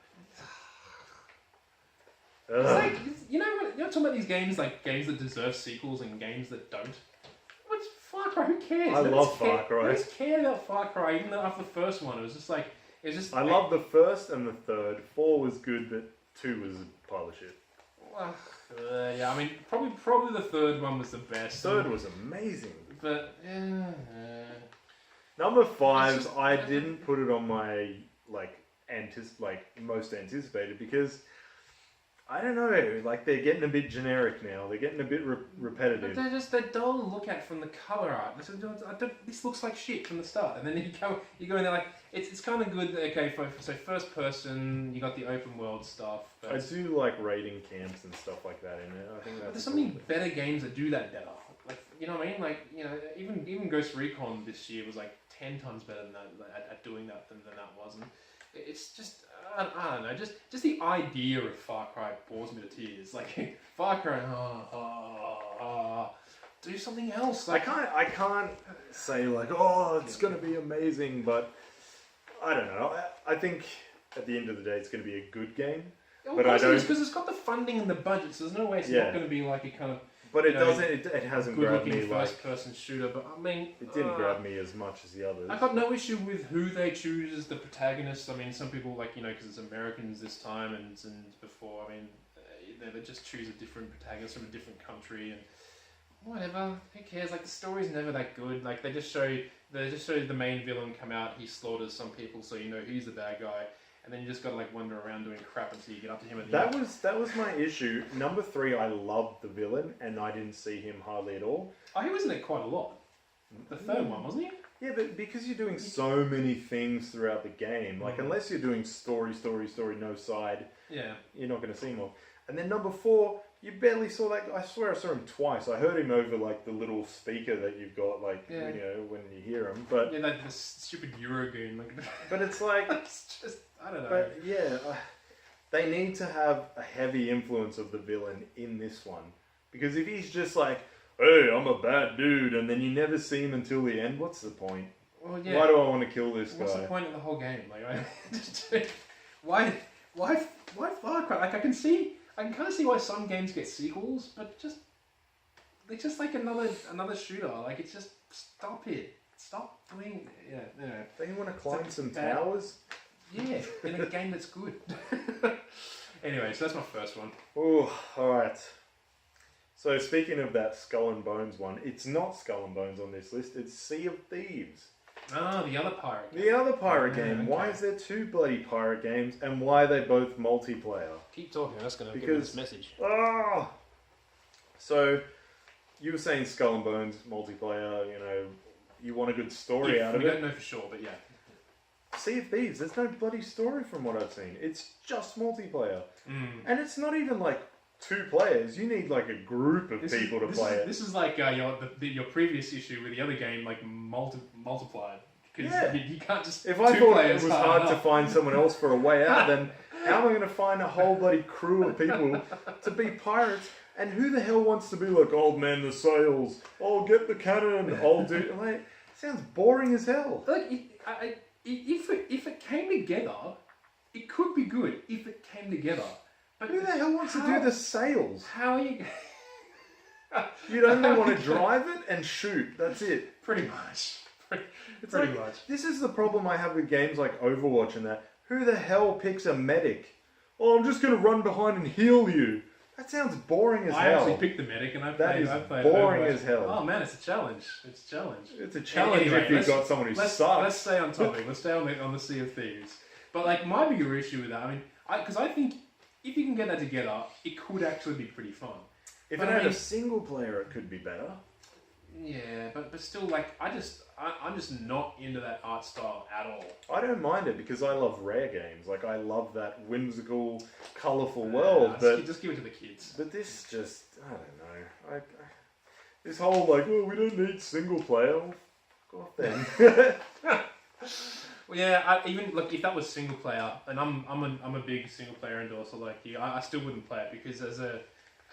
It's like, you know talking about these games, like games that deserve sequels and games that don't? What's Far Cry? Who cares? I love Far Cry. Who cares about Far Cry? Even though after the first one, it was just like... I love the first and the third. 4 was good, but 2 was a pile of shit. Yeah, I mean, probably the third one was the best. Third was amazing. But, Number 5, I didn't put it on my, most anticipated because... I don't know, like they're getting a bit generic now. They're getting a bit repetitive. But they're dull to look at from the cover art. This looks like shit from the start, and then you go in there like it's kind of good. Okay, so first person, you got the open world stuff. I do like raiding camps and stuff like that in it. I think that's. There's so many better games that do that better. Like you know what I mean? Like even Ghost Recon this year was like 10 times better than that at doing that than that was. And it's just. I don't know, just the idea of Far Cry bores me to tears. Like, Far Cry, do something else. Like, I can't say like, oh, it's going to be amazing, but I don't know. I think at the end of the day, it's going to be a good game. But I don't because it's got the funding and the budget, so there's no way it's not going to be like a kind of. But it doesn't. It hasn't grabbed me like first-person shooter. But I mean, it didn't grab me as much as the others. I got no issue with who they choose as the protagonist. I mean, some people because it's Americans this time and before. I mean, they just choose a different protagonist from a different country and whatever. Who cares? Like the story's never that good. Like they just show the main villain come out. He slaughters some people, so you know he's the bad guy. and then you just got to like wander around doing crap until you get up to him at the That end. was my issue. Number 3, I loved the villain, and I didn't see him hardly at all. Oh, he was in it quite a lot. The third one, wasn't he? Yeah, but because you're doing so many things throughout the game, like unless you're doing story, no side, you're not going to see him all. And then number 4, you barely saw that. I swear I saw him twice. I heard him over like the little speaker that you've got, like you know, when you hear him. But yeah, like the stupid Eurogoon. Like, but it's like it's just I don't know. But yeah, they need to have a heavy influence of the villain in this one, because if he's just like, "Hey, I'm a bad dude," and then you never see him until the end, what's the point? Well, yeah. Why do I want to kill this guy? What's the point of the whole game? Like, why Far Cry? Like, I can kind of see why some games get sequels, but they're just like another shooter. Like, it's just stop it. Stop doing. Yeah, you know. Don't you want to climb some bad towers? Yeah, in a game that's good. Anyway, so that's my first one. Oh, alright. So speaking of that Skull and Bones one, it's not Skull and Bones on this list, it's Sea of Thieves. Oh, the other pirate game. The other pirate game. Okay. Why is there 2 bloody pirate games, and why are they both multiplayer? Keep talking, that's going to give Because- us this message. Oh! So, you were saying Skull and Bones multiplayer, you know, you want a good story out of We it. don't know for sure, but yeah. Sea of Thieves, there's no bloody story from what I've seen. It's just multiplayer. And it's not even like 2 players. You need like a group of people to play it. This is like your previous issue with the other game, like multiplied. Because Yeah. you can't just. If I 2 thought it players was hard hard to enough. find someone else for a way out, then how am I going to find a whole bloody crew of people to be pirates? And who the hell wants to be like, "Old man the sails, I'll get the cannon, I'll do..." Like, sounds boring as hell. Like, if it came together, it could be good if it came together. But Who the hell wants to do the sails? How are you? You'd only want to drive it and shoot. That's it. Pretty much. It's Pretty like, much. This is the problem I have with games like Overwatch and that. Who the hell picks a medic? "Oh, I'm just going to run behind and heal you." That sounds boring as I hell. actually picked the medic and I That played. is boring Overwatch. as hell. Oh man, it's a challenge. It's a challenge. It's a challenge Anyway, if you've got someone who Let's sucks. stay on topic. Let's stay on the Sea of Thieves. But like my bigger issue with that, I mean, because I think if you can get that together, it could actually be pretty fun. If But it I had a mean- single player, it could be better. Yeah, but still, like I'm just not into that art style at all. I don't mind it because I love rare games. Like, I love that whimsical, colourful world. But Just give it to the kids. this just, I don't know. This whole like, "Oh, we don't need single player." Well, fuck off then. Well, yeah, even look if that was single player, and I'm a big single player endorser like you, I still wouldn't play it because as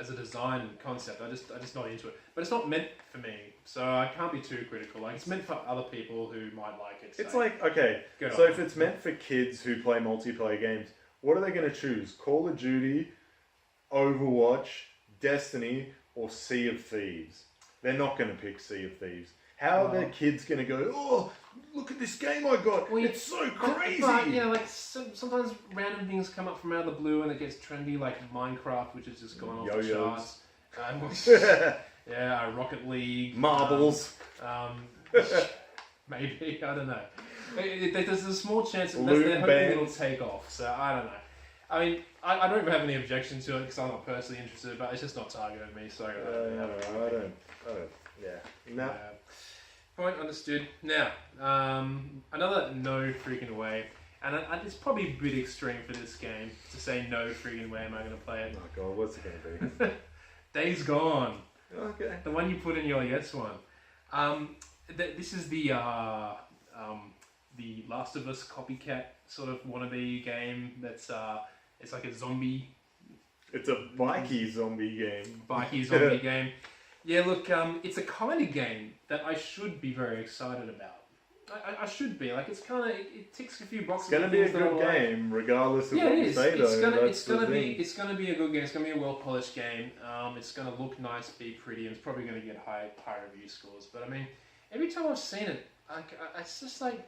a design concept, I just not into it. But it's not meant for me, so I can't be too critical. Like it's meant for other people who might like it. It's so like, okay, good so on if them. it's meant for kids who play multiplayer games, what are they going to choose? Call of Duty, Overwatch, Destiny, or Sea of Thieves? They're not going to pick Sea of Thieves. How are their kids going to go, "Oh, look at this game I got, Well, it's so crazy"? But yeah, like sometimes random things come up from out of the blue and it gets trendy, like Minecraft, which has just gone off the Yo-yos. charts. Yeah, Rocket League, Marbles. Maybe I don't know. There's a small chance that Loot they're hoping it'll bands. take off. So I don't know. I mean, I don't have any objection to it because I'm not personally interested, but it's just not targeting me. So I don't, yeah. No. Point understood. Now, another no freaking way, and it's probably a bit extreme for this game to say no freaking way am I going to play it. Oh god, what's it going to be? Days Gone, Okay. the one you put in your yes one. This is the Last of Us copycat sort of wannabe game. That's it's like a zombie. It's a bikey zombie game. Bikey zombie game. Yeah, look, it's a kind of game that I should be very excited about. I should be. Like, it's kind of, it ticks a few boxes. It's going to be a good game, regardless of what you say, though. It's gonna be a good game. It's gonna be a well polished game. It's gonna look nice, be pretty, and it's probably gonna get high review scores. But I mean, every time I've seen it, it's just like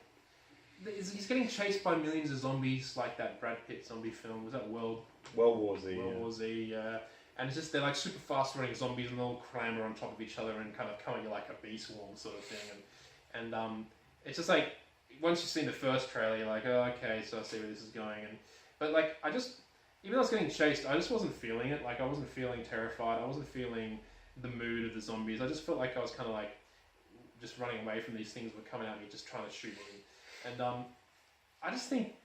he's getting chased by millions of zombies, like that Brad Pitt zombie film. Was that World War Z. War Z? And it's just they're like super fast running zombies, and they'll clamber on top of each other and kind of come at you like a bee swarm sort of thing. And it's just like once you've seen the first trailer, you're like, oh, okay, so I see where this is going. But like, even though I was getting chased, I just wasn't feeling it. Like, I wasn't feeling terrified. I wasn't feeling the mood of the zombies. I just felt like I was kind of like just running away from these things that were coming at me, just trying to shoot me. And I just think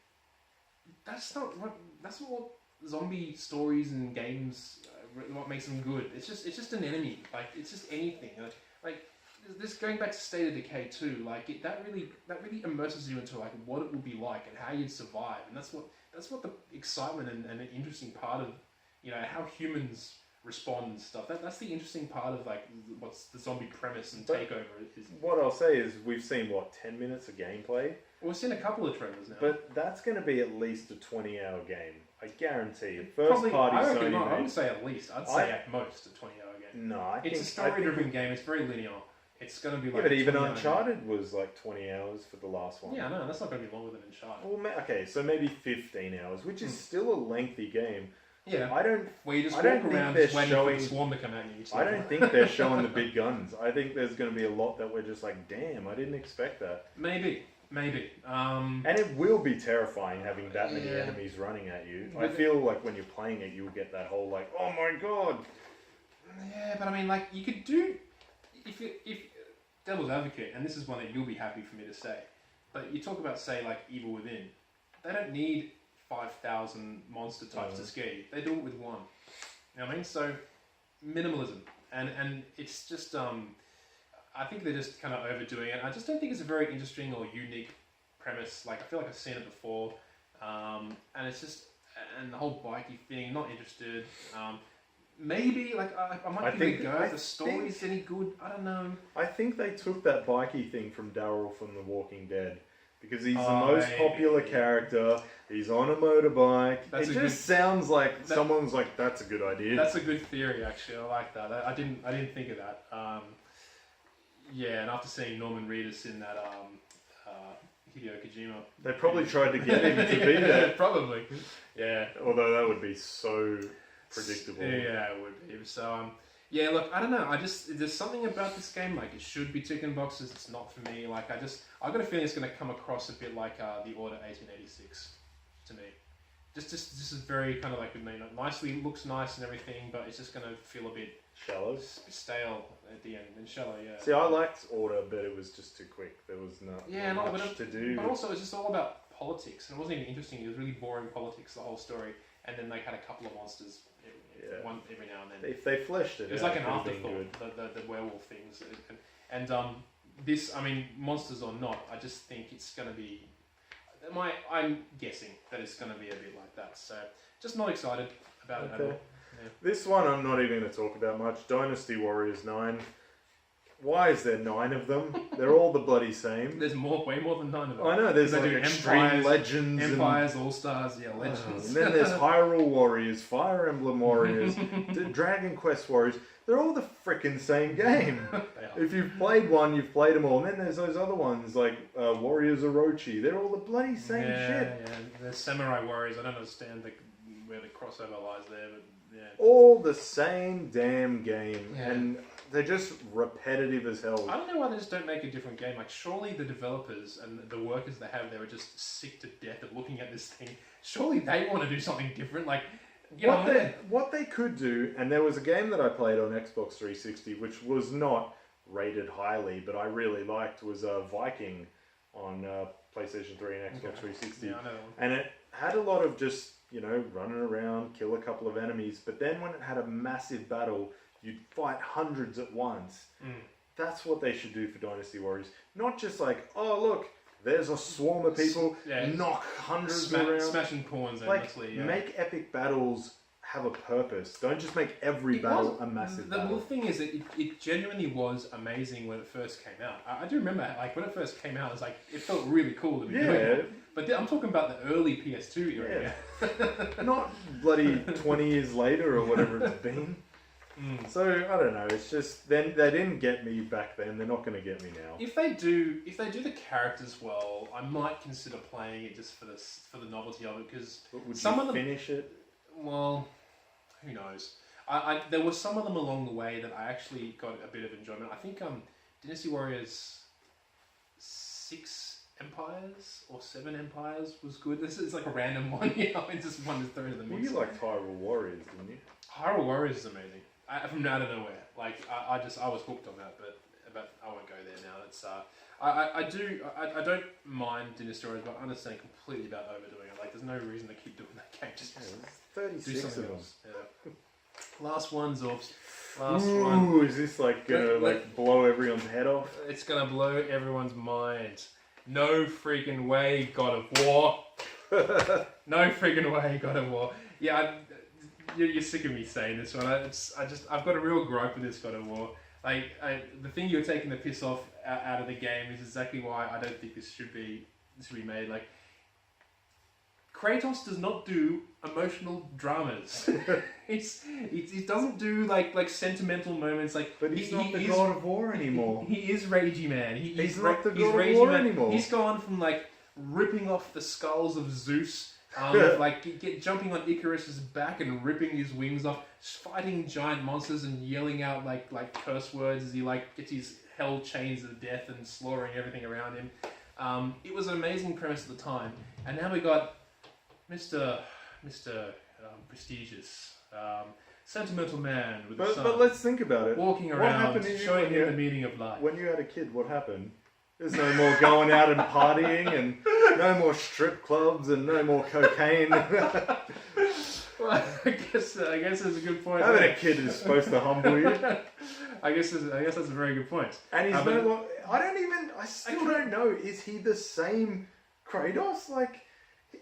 that's not what zombie stories and games what makes them good. It's just an enemy. Like, it's just anything. Like this going back to State of Decay 2. Like that really immerses you into like what it would be like and how you'd survive. And that's what the excitement and the interesting part of, you know, how humans respond and stuff. That's the interesting part of like what's the zombie premise and takeover is. What I'll say is we've seen 10 minutes of gameplay. Well, we've seen a couple of trailers now. But that's going to be at least a 20-hour game. I guarantee you. Probably, party I Sony I made. wouldn't say at least. I'd say at most a 20-hour game. No, I think it's a story-driven game. It's very linear. It's going to be like. Yeah, but even Uncharted was like 20 hours for the last one. Yeah, no, that's not going to be longer than Uncharted. Well, okay, so maybe 15 hours, which is still a lengthy game. Yeah. I don't. Where you just I walk don't around think just waiting for the swarm to come at you. I don't think they're showing the big guns. I think there's going to be a lot that we're just like, damn, I didn't expect that. Maybe. And it will be terrifying having that many enemies running at you. I feel like when you're playing it, you'll get that whole like, oh my god. Yeah, but I mean, like, you could do if Devil's Advocate, and this is one that you'll be happy for me to say, but you talk about, say, like Evil Within. They don't need 5,000 monster types to scare you. They do it with one. You know what I mean? So minimalism, and it's just I think they're just kind of overdoing it. I just don't think it's a very interesting or unique premise. Like, I feel like I've seen it before, and it's just, and the whole bikey thing, not interested. Maybe, like, I might give it a go. If the story's any good, I don't know. I think they took that bikey thing from Daryl from The Walking Dead. Because he's the most popular character, he's on a motorbike. It just sounds like someone's like, that's a good idea. That's a good theory, actually. I like that. I didn't think of that. Yeah, and after seeing Norman Reedus in that Hideo Kojima, they probably tried to get him to be there. Probably, yeah. Although that would be so predictable. Yeah, it would be. So, yeah, look, I don't know. There's something about this game, like, it should be ticking boxes. It's not for me. Like, I've got a feeling it's going to come across a bit like the Order 1886 to me. Just is very kind of like, you know, nicely, looks nice and everything, but it's just going to feel a bit shallow, stale at the end, and shallow. Yeah. See, I liked Order, but it was just too quick. There was not much to do. But also, it's just all about politics, and it wasn't even interesting. It was really boring politics, the whole story. And then they had a couple of monsters every now and then. If they fleshed it, was like an afterthought. The werewolf things, and this, I mean, monsters or not, I just think it's going to be. I'm guessing that it's going to be a bit like that. So, just not excited about it at all. Yeah. This one I'm not even going to talk about much. Dynasty Warriors 9. Why is there 9 of them? They're all the bloody same. There's way more than 9 of them. I know, there's like Extreme Legends. Empires, All-Stars, Legends. And then there's Hyrule Warriors, Fire Emblem Warriors, Dragon Quest Warriors. They're all the frickin' same game. If you've played one, you've played them all. And then there's those other ones, like Warriors Orochi. They're all the bloody same shit. Yeah, there's Samurai Warriors. I don't understand where the crossover lies there, but yeah. All the same damn game. Yeah. And they're just repetitive as hell. I don't know why they just don't make a different game. Like, surely the developers and the workers they have there are just sick to death of looking at this thing. Surely they want to do something different. Like, what they could do, and there was a game that I played on Xbox 360, which was not rated highly, but I really liked, was Viking on PlayStation 3 and Xbox 360. Yeah, I know. And it had a lot of just, you know, running around, kill a couple of enemies, but then when it had a massive battle, you'd fight hundreds at once. That's what they should do for Dynasty Warriors. Not just like, oh look, there's a swarm of people, knock hundreds around. Smashing pawns endlessly. Like, make epic battles have a purpose. Don't just make every battle a massive battle. The thing is that it genuinely was amazing when it first came out. I do remember, like, when it first came out, it was like, it felt really cool to be doing it. But I'm talking about the early PS2 era. Yeah. Not bloody 20 years later or whatever it's been. So I don't know. It's just they didn't get me back then. They're not going to get me now. If they do the characters well, I might consider playing it just for the novelty of it. Because finish it? Well, who knows? There were some of them along the way that I actually got a bit of enjoyment. I think Dynasty Warriors 6 Empires or 7 Empires was good. This is like a random one, I just wanted to throw it in the mix. Well, you liked Hyrule Warriors, didn't you? Hyrule Warriors is amazing. From out of nowhere. Like I was hooked on that, but I won't go there now. It's I don't mind Dinner Stories, but I understand completely about overdoing it. Like there's no reason to keep doing that game. Just 36 of them. Yeah. Last one, Zorbz. Last Ooh, one. is this like gonna blow everyone's head off? It's gonna blow everyone's mind. No freaking way, God of War. No freaking way, God of War. Yeah, you're sick of me saying this one. I've got a real gripe with this God of War. Like the thing you're taking the piss off out of the game is exactly why I don't think this should be made. Like Kratos does not do emotional dramas. He doesn't do like sentimental moments. But he's not the God of War anymore. He is ragey man. He's not the God of War anymore. He's gone from like ripping off the skulls of Zeus, jumping on Icarus's back and ripping his wings off, fighting giant monsters and yelling out like curse words as he gets his hell chains of death and slaughtering everything around him. It was an amazing premise at the time, and now we got Mr. Prestigious, sentimental man with a son. But let's think about it. Walking around, showing you the meaning of life. When you had a kid, what happened? There's no more going out and partying, and no more strip clubs, and no more cocaine. Well, I guess that's a good point. Having a kid is supposed to humble you. I guess that's a very good point. And he's I still don't know. Is he the same Kratos? Like,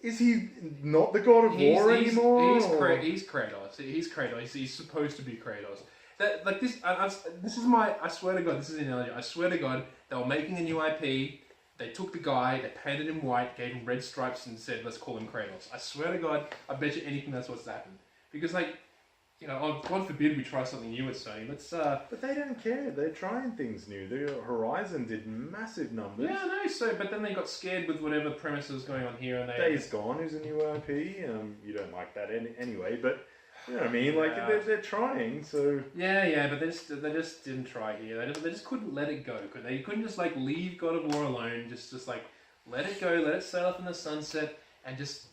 is he not the God of War anymore? He's Kratos. He's Kratos. He's supposed to be Kratos. This is my. I swear to God, this is an analogy. I swear to God, they were making a new IP. They took the guy, they painted him white, gave him red stripes, and said, "Let's call him Kratos." I swear to God, I bet you anything that's what's happened. Because God forbid we try something new at Sony. But they don't care. They're trying things new. The Horizon did massive numbers. Yeah, I know. But then they got scared with whatever premise was going on here, and Days Gone is a new IP. You don't like that anyway, but you know what I mean. Like they're trying. So yeah. But they just didn't try here. They just couldn't let it go. They couldn't just leave God of War alone. Just let it go. Let it sail up in the sunset, and just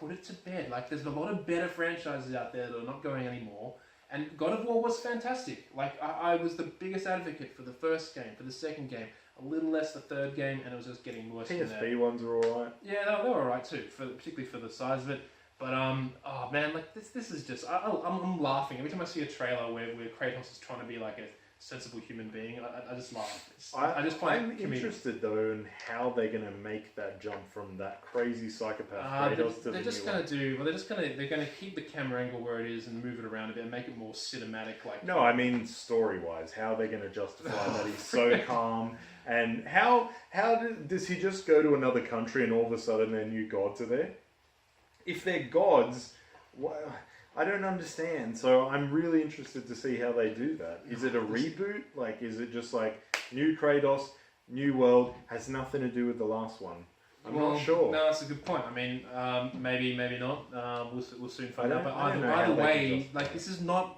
put it to bed. Like there's a lot of better franchises out there that are not going anymore. And God of War was fantastic. Like I was the biggest advocate for the first game, for the second game, a little less the third game, and it was just getting worse. PSP ones are alright. Yeah, they were alright too, particularly for the size of it. But oh man, like this is just I'm laughing every time I see a trailer where Kratos is trying to be like a sensible human being. I just laugh. I'm interested though in how they're gonna make that jump from that crazy psychopath Kratos to they're just gonna keep the camera angle where it is and move it around a bit and make it more cinematic. No, I mean story wise, how they're gonna justify that he's so calm, and how does he just go to another country and all of a sudden their new gods are there? If they're gods, I don't understand. So I'm really interested to see how they do that. Is it a reboot? Like, is it just like new Kratos, new world, has nothing to do with the last one? I'm not sure. No, that's a good point. I mean, maybe not. We'll soon find out. But either way, like this is not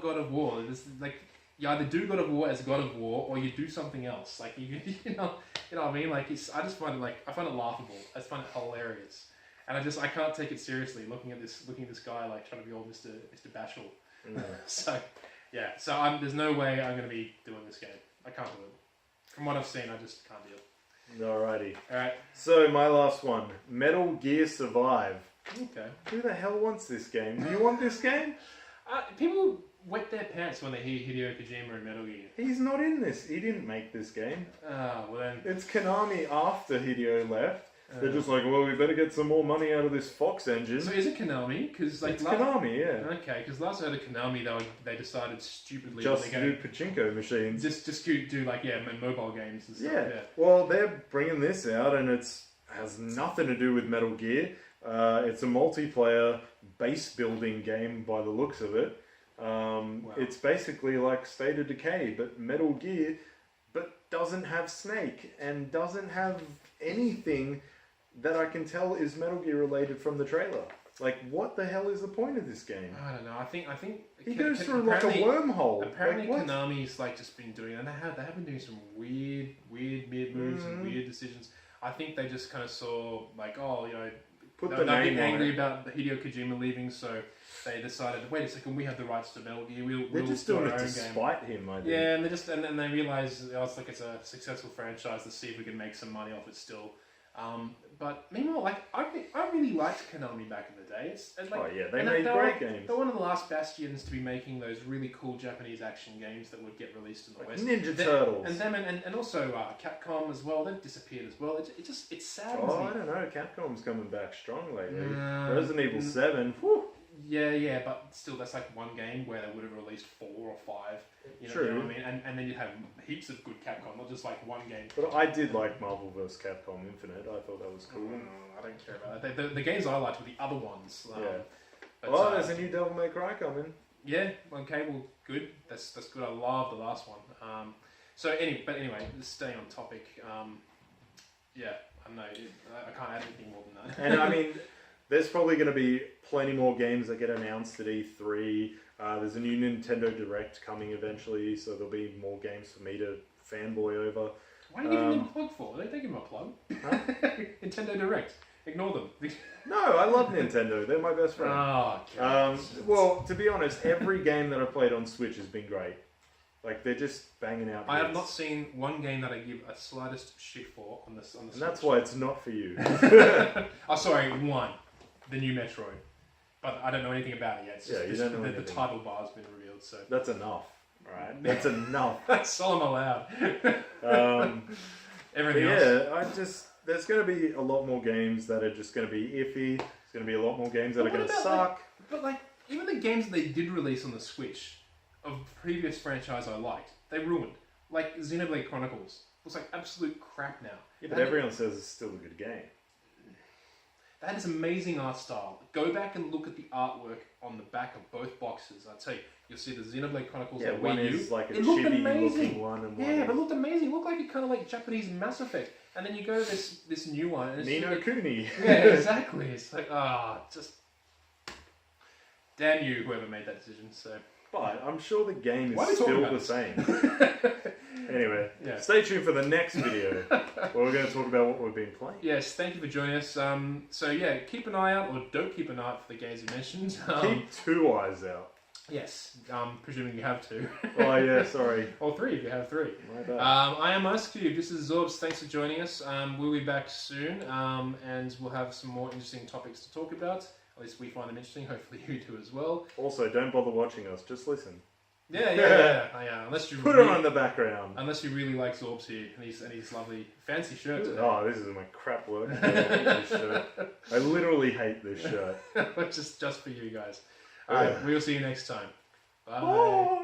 God of War. This is like you either do God of War as God of War or you do something else. Like you know what I mean? Like I just find it I find it laughable. I just find it hilarious. And I can't take it seriously looking at this guy like trying to be all Mr. Bashful. Mm. So there's no way I'm going to be doing this game. I can't do it. From what I've seen, I just can't do it. Alrighty. Alright. So my last one, Metal Gear Survive. Okay. Who the hell wants this game? Do you want this game? People wet their pants when they hear Hideo Kojima in Metal Gear. He's not in this. He didn't make this game. Well then. It's Konami after Hideo left. They're just like, well, we better get some more money out of this Fox engine. So is it Konami? Because it's Konami, yeah. Okay, because last I heard of Konami, they decided stupidly just to do pachinko machines. Just do mobile games and stuff. Yeah. Well, they're bringing this out, and has nothing to do with Metal Gear. It's a multiplayer base building game by the looks of it. Wow. It's basically like State of Decay, but Metal Gear, but doesn't have Snake and doesn't have anything that I can tell is Metal Gear related from the trailer. Like, what the hell is the point of this game? I don't know. I think he goes through like a wormhole. Apparently, Konami's just been doing, and they have been doing some weird moves and weird decisions. I think they just kind of saw like, oh, you know, Put they're the name getting on angry it. about Hideo Kojima leaving, so they decided, wait a second, we have the rights to Metal Gear. They're We'll just do doing our it to own game. spite him, I think. Yeah, and they just and they realize it's like it's a successful franchise. To see if we can make some money off it still. But meanwhile, like I really liked Konami back in the day. It's like, Oh yeah, they made great games. They're one of the last bastions to be making those really cool Japanese action games that would get released in the Like West. Ninja Turtles. And them and also Capcom as well. They've disappeared as well. It's sad. Oh, I don't know. Capcom's coming back strong lately. No, Resident Evil 7. Whew. Yeah, but still, that's like one game where they would have released 4 or 5. True. You know what I mean? And then you'd have heaps of good Capcom, not just like one game. But I did like Marvel vs. Capcom Infinite. I thought that was cool. I don't care about that. The games I liked were the other ones. Yeah. But, There's a new Devil May Cry coming. Yeah. Okay. Well, good. That's good. I love the last one. Anyway, just staying on topic. Yeah. I don't know. I can't add anything more than that. And I mean, there's probably going to be plenty more games that get announced at E3. There's a new Nintendo Direct coming eventually, so there'll be more games for me to fanboy over. Why are you giving them a plug for? They give them a plug. Huh? Nintendo Direct. Ignore them. No, I love Nintendo. They're my best friend. Oh, God. Well, to be honest, every game that I've played on Switch has been great. Like, they're just banging out I have hits. not seen one game that I give a slightest shit for on the Switch. And that's why it's not for you. Oh, sorry, one. The new Metroid. But I don't know anything about it yet. It's just, Yeah, you don't know the anything. title bar has been revealed, so... That's enough. Alright? That's enough. That's all I'm allowed. But Everything else... yeah, there's going to be a lot more games that are just going to be iffy. There's going to be a lot more games that are But going to what suck. But even the games that they did release on the Switch of previous franchise I liked, they ruined. Like Xenoblade Chronicles looks like absolute crap now. Yeah, but everyone says it's still a good game. That is amazing art style. Go back and look at the artwork on the back of both boxes. I'll tell you, you'll see the Xenoblade Chronicles Yeah, on one Wii U. is like a It looked chibi-looking one, and one Yeah, is but it looked amazing. It looked like a kind of like Japanese Mass Effect. And then you go to this new one. And it's Ni no Kuni. Yeah, exactly. It's like, just... Damn you, whoever made that decision, so... But I'm sure the game Why are we is talking still about the same. Anyway, Yeah. stay tuned for the next video where we're going to talk about what we've been playing. Yes, thank you for joining us. So yeah, keep an eye out, or don't keep an eye out for the games you mentioned. Keep 2 eyes out. Yes, presuming you have 2. Oh yeah, sorry. Or 3 if you have 3. My bad. I am Ice Cube. This is Zorbz. Thanks for joining us. We'll be back soon, and we'll have some more interesting topics to talk about. At least we find them interesting. Hopefully you do as well. Also, don't bother watching us. Just listen. Yeah. Unless you Put it on in the background. Unless you really like Zorbz here and his lovely fancy shirt today. Oh, this is my crap work. I hate this shirt. I literally hate this shirt. just for you guys. All right, we'll see you next time. Bye. Bye.